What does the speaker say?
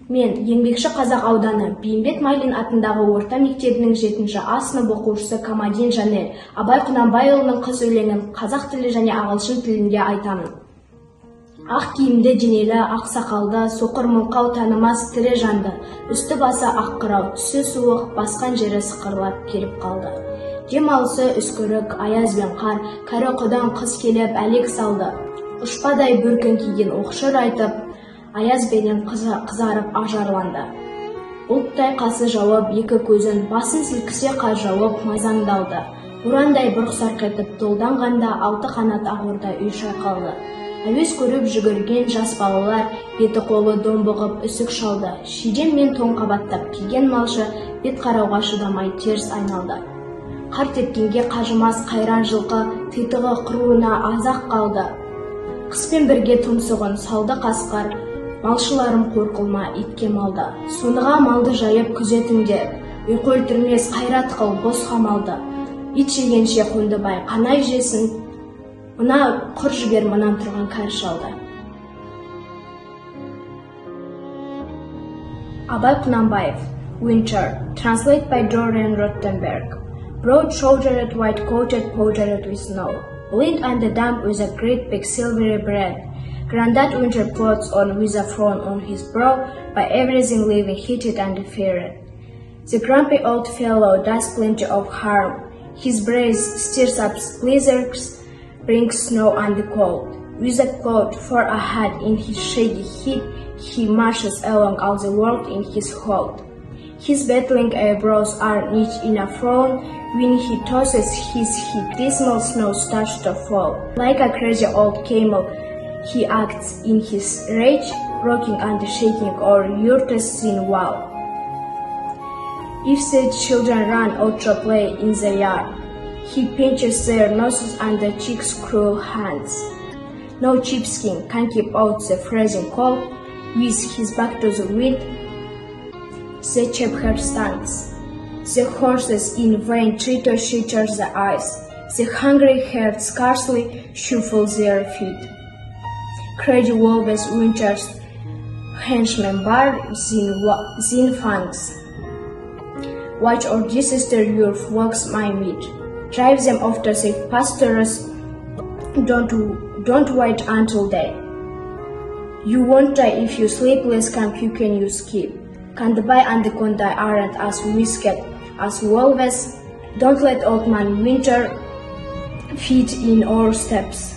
Мен Еңбекшіқазақ ауданы Б.Майлин атындағы орта мектебінің 7-ші А сынып оқушысы Қамәдин Жанель Қамбайұлының қыз өлеңін қазақ тілі және ағылшын тілінде айтамын. Ақ киімді денелі, ақ сақалды, соқыр мылқау танымас тірі жанды, үсті басы ақ қырау, түсі суық, басқан жері сықырлап келіп қалды. Демалысы үскірік, аяз бен қар, кәрі құдан қыз келіп әлек салды. Ұшпадай бүркін киген оқшыр айтып, аяз бенен қызарып ажарланды. Бұлттай қасы жауып, екі көзін, басын сілкісе қар жауып, майзаңдалды. Бурандай бұрқ-сарқ етіп толданғанда, алты қанат ағорда үй шайқалды. Әуес көріп жүгірген жас балалар, беті қолы домбығып үсік шалды. Шиден мен тоң қабаттап киген малшы, бет қарауға шыдамай теріс айналды. Қар тепкенге қажымас қайран жылқы, титығы құруына азақ қалды. Қыспен бірге тұмсығын салды қасқар, малшыларым қорқылма итке малды. Соныға малды жайып күзетіңдер, ұйқы өлтірмес қайрат қыл бос қамалды. Ит жегенше Қондыбай қанай жесін, мына құр жібер мұнан тұрған кәр шалды. Қамбаев, Winter, translated by Dorian Rottenberg. Broad-shouldered, white-coated, powdered with snow. Blind and damp with a great big silvery bread. Grandad winter plots on with a frown on his brow, by everything living heated and feared. The grumpy old fellow does plenty of harm. His breath stirs up blizzards, brings snow and cold. With a cloud for a hat in his shady heat, he marches along all the world in his hold. His battling eyebrows are knit in a frown. When he tosses his head, dismal snow starts to fall. Like a crazy old camel, he acts in his rage, rocking and shaking o'er yurt's thin wall. If the children run out to play in the yard, he pinches their noses and the cheeks' cruel hands. No sheepskin can keep out the freezing cold. With his back to the wind, the shepherd stands. The horses in vain try to shelter the eyes. The hungry herd scarcely shuffle their feet. Crazy wolves winter's henchmen bar thin fangs. Watch or disaster your flocks my meat. Drive them after safe pastures. Don't wait until day. You won't die if you sleepless camp you can you skip. Kandbai and the Kondai aren't as wicked as wolves. Don't let old man winter feed in our steps.